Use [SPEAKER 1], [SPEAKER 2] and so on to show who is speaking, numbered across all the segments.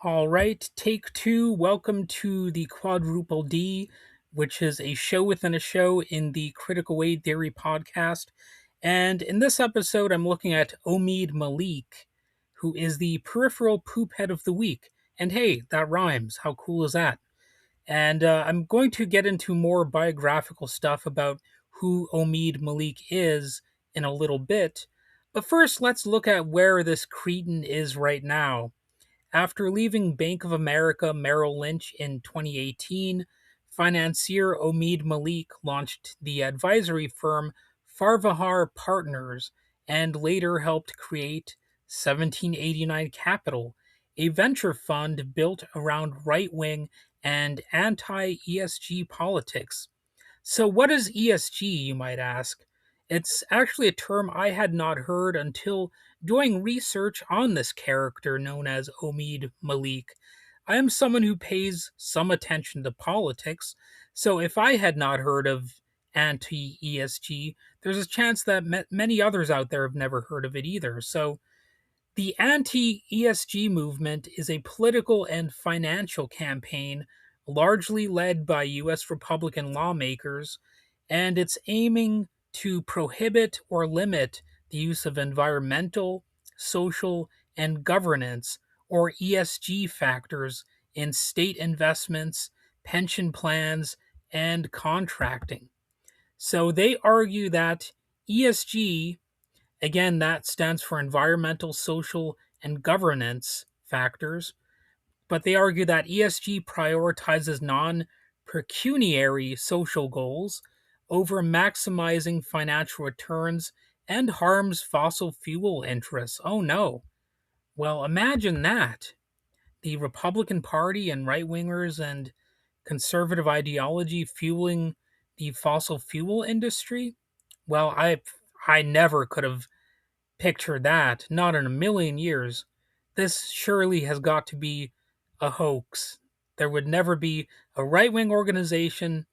[SPEAKER 1] All right, take two. Welcome to the Quadruple D, which is a show within a show in the Critical Weight Theory podcast. And in this episode, I'm looking at Omeed Malik, who is the peripheral poop head of the week. And hey, that rhymes. How cool is that? And I'm going to get into more biographical stuff about who Omeed Malik is in a little bit. But first, let's look at where this cretin is right now. After leaving Bank of America Merrill Lynch in 2018, financier Omeed Malik launched the advisory firm Farvahar Partners and later helped create 1789 Capital, a venture fund built around right wing and anti ESG politics. So, what is ESG, you might ask? It's actually a term I had not heard until doing research on this character known as Omeed Malik. I am someone who pays some attention to politics, so if I had not heard of anti ESG, there's a chance that many others out there have never heard of it either. So, the anti ESG movement is a political and financial campaign largely led by US Republican lawmakers, and it's aiming to prohibit or limit the use of environmental, social, and governance or ESG factors in state investments, pension plans, and contracting. So they argue that ESG, again, that stands for environmental, social, and governance factors. But they argue that ESG prioritizes non pecuniary social goals over maximizing financial returns and harms fossil fuel interests. Oh no. Well, imagine that. The Republican Party and right wingers and conservative ideology fueling the fossil fuel industry. Well, I never could have picture that, not in a million years. This surely has got to be a hoax. There would never be a right wing organization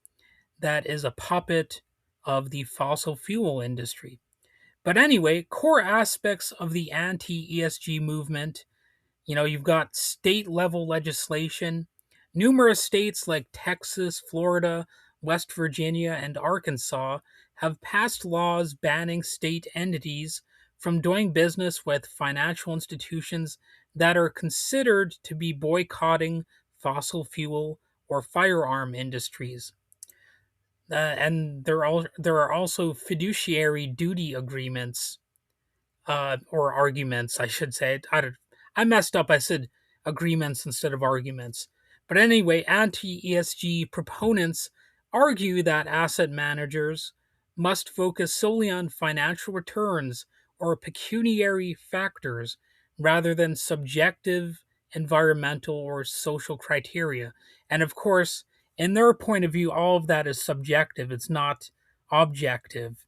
[SPEAKER 1] that is a puppet of the fossil fuel industry. But anyway, core aspects of the anti ESG movement, you've got state level legislation. Numerous states like Texas, Florida, West Virginia, and Arkansas have passed laws banning state entities from doing business with financial institutions that are considered to be boycotting fossil fuel or firearm industries. And there are also fiduciary duty agreements or arguments, I should say. I messed up. I said agreements instead of arguments. But anyway, anti ESG proponents argue that asset managers must focus solely on financial returns or pecuniary factors rather than subjective environmental or social criteria. And of course, in their point of view, all of that is subjective. It's not objective.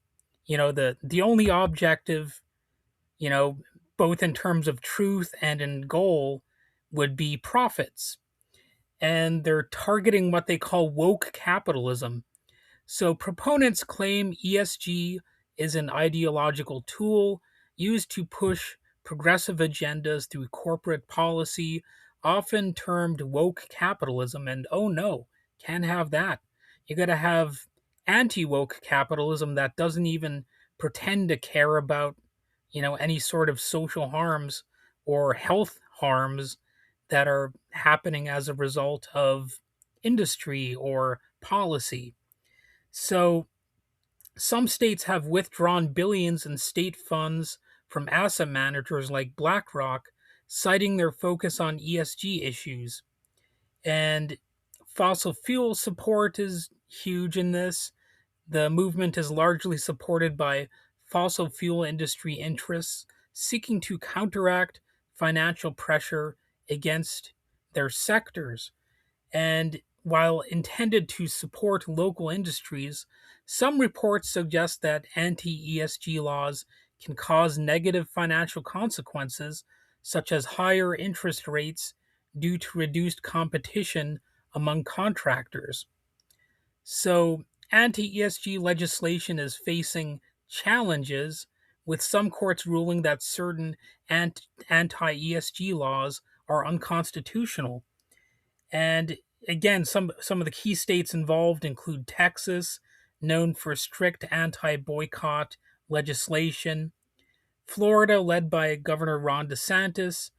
[SPEAKER 1] The only objective, you know, both in terms of truth and in goal, would be profits. And they're targeting what they call woke capitalism. So proponents claim ESG is an ideological tool used to push progressive agendas through corporate policy, often termed woke capitalism. And oh no, can't have that. You got to have anti woke capitalism that doesn't even pretend to care about any sort of social harms or health harms that are happening as a result of industry or policy. So some states have withdrawn billions in state funds from asset managers like BlackRock, citing their focus on ESG issues. And fossil fuel support is huge in this. The movement is largely supported by fossil fuel industry interests seeking to counteract financial pressure against their sectors. And while intended to support local industries, some reports suggest that anti ESG laws can cause negative financial consequences, such as higher interest rates due to reduced competition among contractors. So, anti ESG legislation is facing challenges, with some courts ruling that certain anti ESG laws are unconstitutional. And again, some of the key states involved include Texas, known for strict anti-boycott legislation, Florida, led by Governor Ron DeSantis,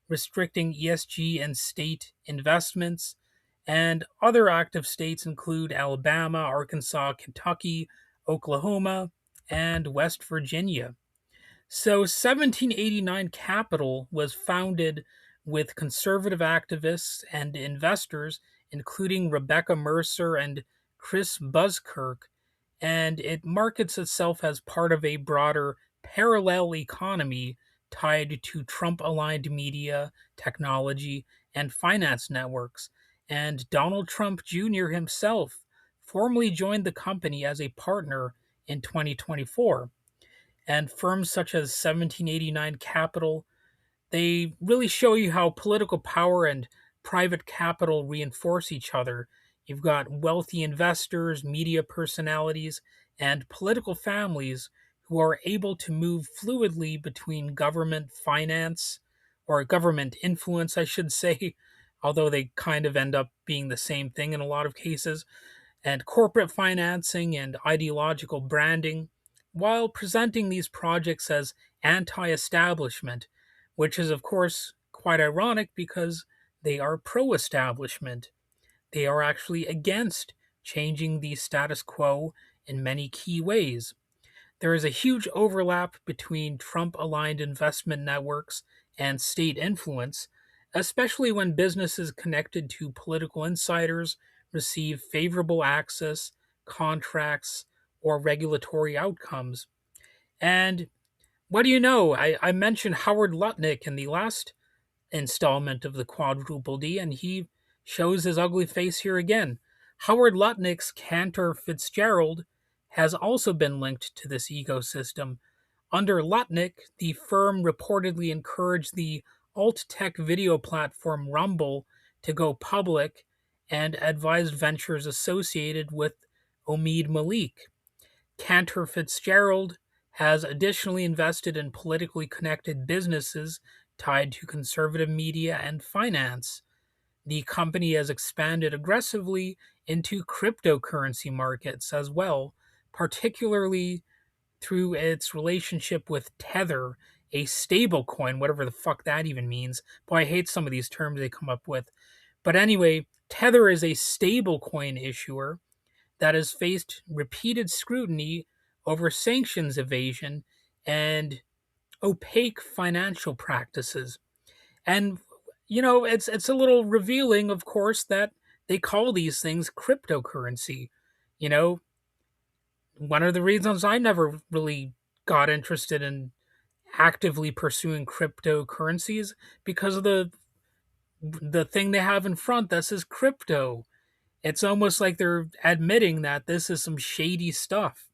[SPEAKER 1] restricting ESG and state investments, and other active states include Alabama, Arkansas, Kentucky, Oklahoma, and West Virginia. So 1789 Capital was founded with conservative activists and investors, including Rebecca Mercer and Chris Buskirk, and it markets itself as part of a broader parallel economy tied to Trump aligned media, technology, and finance networks. And Donald Trump Jr. himself formally joined the company as a partner in 2024. And firms such as 1789 Capital, they really show you how political power and private capital reinforce each other. You've got wealthy investors, media personalities, and political families who are able to move fluidly between government finance, or government influence, I should say, although they kind of end up being the same thing in a lot of cases, and corporate financing and ideological branding, while presenting these projects as anti establishment, which is, of course, quite ironic because they are pro establishment. They are actually against changing the status quo in many key ways. There is a huge overlap between Trump aligned investment networks and state influence, especially when businesses connected to political insiders receive favorable access, contracts, or regulatory outcomes. And what do you know? I mentioned Howard Lutnick in the last installment of the Quadruple D, and he shows his ugly face here again. Howard Lutnick's Cantor Fitzgerald has also been linked to this ecosystem. Under Lutnick, the firm reportedly encouraged the alt tech video platform Rumble to go public and advised ventures associated with Omeed Malik. Cantor Fitzgerald has additionally invested in politically connected businesses tied to conservative media and finance. The company has expanded aggressively into cryptocurrency markets as well, particularly through its relationship with Tether, a stable coin, whatever the fuck that even means. Boy, I hate some of these terms they come up with. But anyway, Tether is a stable coin issuer that has faced repeated scrutiny over sanctions evasion and opaque financial practices. And it's a little revealing, of course, that they call these things cryptocurrency. You know, one of the reasons I never really got interested in actively pursuing cryptocurrencies because of the thing they have in front that says crypto. It's almost like they're admitting that this is some shady stuff.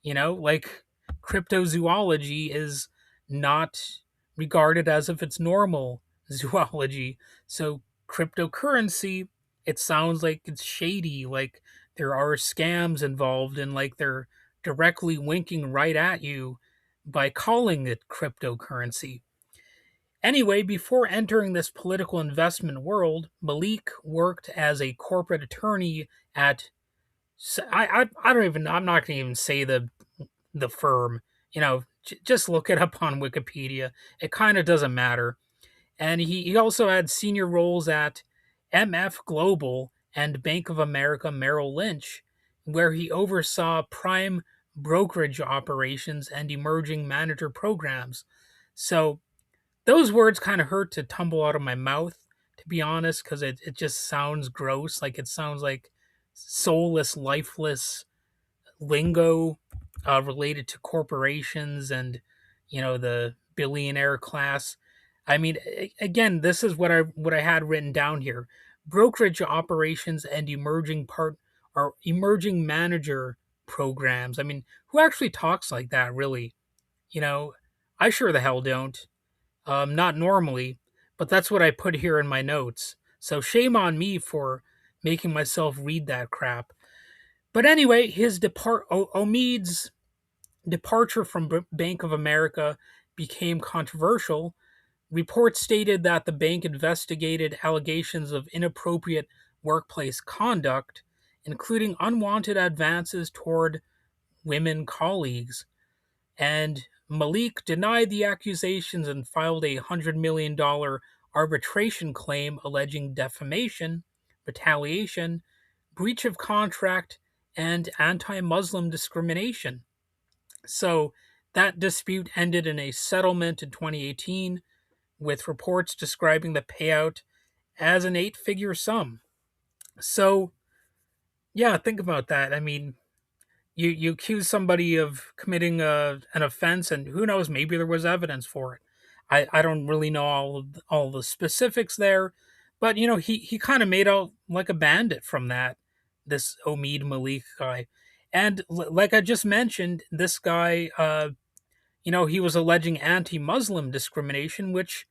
[SPEAKER 1] Like cryptozoology is not regarded as if it's normal zoology. So cryptocurrency, it sounds like it's shady, like there are scams involved, and like they're directly winking right at you by calling it cryptocurrency. Anyway, before entering this political investment world, Malik worked as a corporate attorney at I don't even, I'm not going to even say the firm. Just look it up on Wikipedia. It kind of doesn't matter. And he also had senior roles at MF Global and Bank of America Merrill Lynch, where he oversaw prime brokerage operations and emerging manager programs. So those words kind of hurt to tumble out of my mouth, to be honest, because it just sounds gross. Like it sounds like soulless, lifeless lingo related to corporations and the billionaire class. I mean, again, this is what I had written down here: brokerage operations and emerging manager programs. I mean, who actually talks like that, really? You know, I sure the hell don't. Not normally, but that's what I put here in my notes. So shame on me for making myself read that crap. But anyway, Omid's departure from Bank of America became controversial Reports stated that the bank investigated allegations of inappropriate workplace conduct, including unwanted advances toward women colleagues. And Malik denied the accusations and filed a $100 million arbitration claim alleging defamation, retaliation, breach of contract, and anti Muslim discrimination. So that dispute ended in a settlement in 2018, with reports describing the payout as an eight-figure sum. So, yeah, think about that. I mean, you accuse somebody of committing an offense, and who knows, maybe there was evidence for it. I don't really know all the specifics there, but he kind of made out like a bandit from that, this Omeed Malik guy. And like I just mentioned, this guy, he was alleging anti-Muslim discrimination, which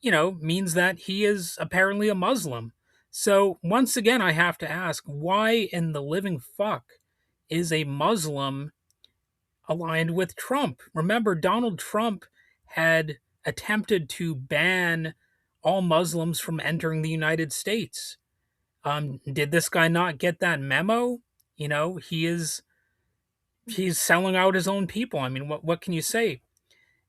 [SPEAKER 1] means that he is apparently a Muslim. So once again, I have to ask, why in the living fuck is a Muslim aligned with Trump? Remember, Donald Trump had attempted to ban all Muslims from entering the United States. Did this guy not get that memo? He's selling out his own people. I mean, what can you say?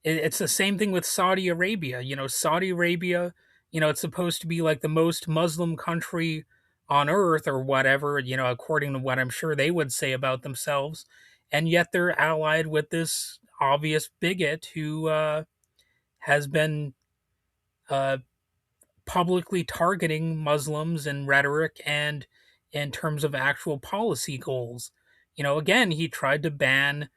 [SPEAKER 1] It's the same thing with Saudi Arabia. Saudi Arabia, it's supposed to be like the most Muslim country on earth or whatever, according to what I'm sure they would say about themselves. And yet they're allied with this obvious bigot who has been uh, publicly targeting Muslims in rhetoric and in terms of actual policy goals. Again, he tried to ban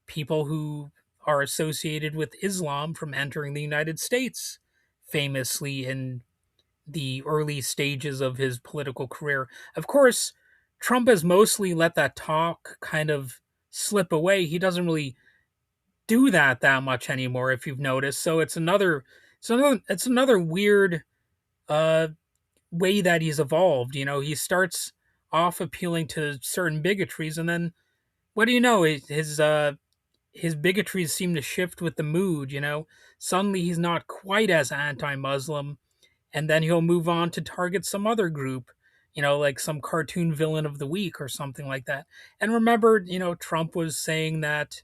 [SPEAKER 1] people who are associated with Islam from entering the United States, famously in the early stages of his political career. Of course, Trump has mostly let that talk kind of slip away. He doesn't really do that much anymore, if you've noticed. So it's another weird uh, way that he's evolved. He starts off appealing to certain bigotries, and then what do you know? His bigotries seem to shift with the mood. Suddenly he's not quite as anti-Muslim, and then he'll move on to target some other group, like some cartoon villain of the week or something like that. And remember, Trump was saying that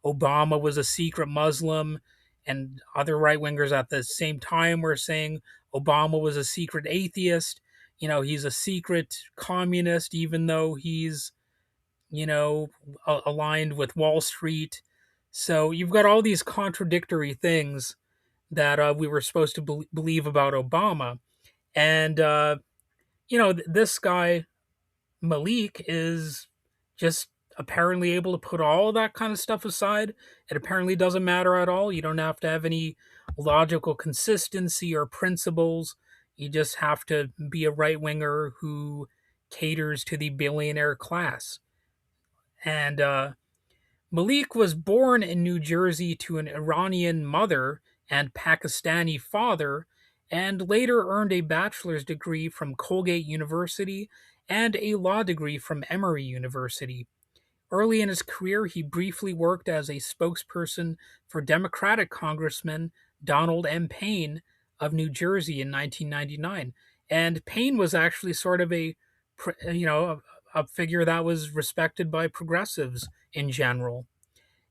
[SPEAKER 1] Obama was a secret Muslim, and other right wingers at the same time were saying Obama was a secret atheist. He's a secret communist, even though he's aligned with Wall Street. So you've got all these contradictory things that we were supposed to believe about Obama. And, this guy, Malik, is just apparently able to put all that kind of stuff aside. It apparently doesn't matter at all. You don't have to have any logical consistency or principles. You just have to be a right winger who caters to the billionaire class. And Malik was born in New Jersey to an Iranian mother and Pakistani father, and later earned a bachelor's degree from Colgate University and a law degree from Emory University. Early in his career, he briefly worked as a spokesperson for Democratic Congressman Donald M. Payne of New Jersey in 1999. And Payne was actually sort of a figure that was respected by progressives in general.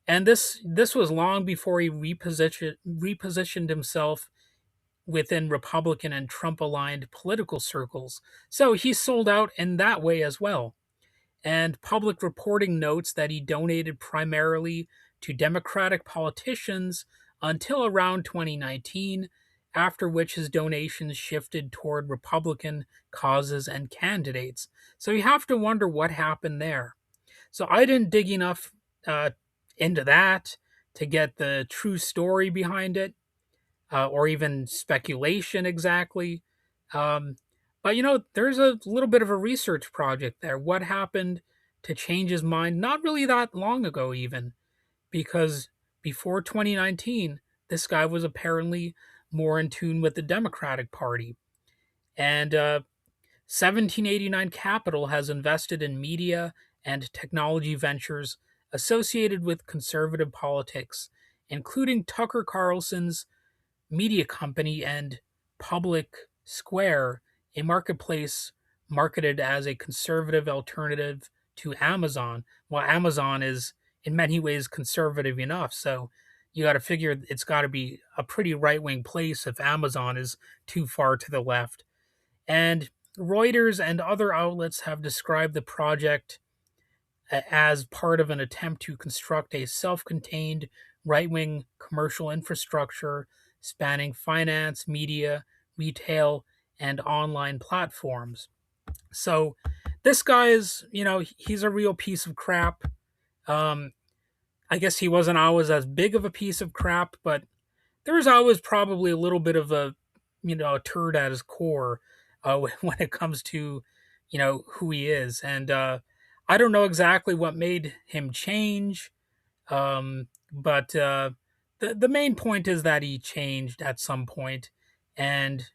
[SPEAKER 1] And this was long before he repositioned himself within Republican and Trump aligned political circles. So he sold out in that way as well. And public reporting notes that he donated primarily to Democratic politicians until around 2019, after which his donations shifted toward Republican causes and candidates. So you have to wonder what happened there. So I didn't dig enough uh, into that to get the true story behind it, or even speculation exactly. Um, but there's a little bit of a research project there. What happened to change his mind? Not really that long ago, even, because before 2019, this guy was apparently more in tune with the Democratic Party. And 1789 Capital has invested in media and technology ventures associated with conservative politics, including Tucker Carlson's media company and public square, a marketplace marketed as a conservative alternative to Amazon. While Amazon is in many ways conservative enough. So you got to figure it's got to be a pretty right wing place if Amazon is too far to the left. And Reuters and other outlets have described the project as part of an attempt to construct a self contained right wing commercial infrastructure spanning finance, media, retail, and online platforms. So this guy is, he's a real piece of crap. Um, I guess he wasn't always as big of a piece of crap, but there's always probably a little bit of a turd at his core when it comes to, who he is. And I don't know exactly what made him change, but the main point is that he changed at some point, and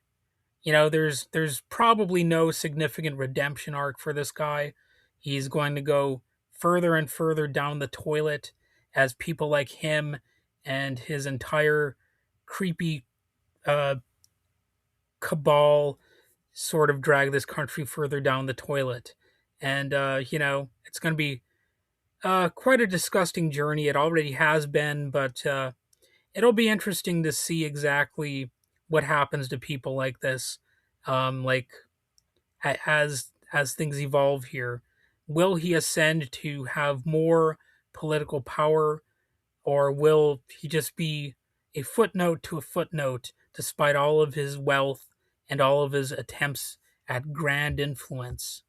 [SPEAKER 1] there's probably no significant redemption arc for this guy. He's going to go further and further down the toilet as people like him and his entire creepy uh, cabal sort of drag this country further down the toilet. And it's going to be quite a disgusting journey. It already has been, but it'll be interesting to see exactly what happens to people like this. Like as things evolve here, will he ascend to have more political power, or will he just be a footnote to a footnote despite all of his wealth and all of his attempts at grand influence?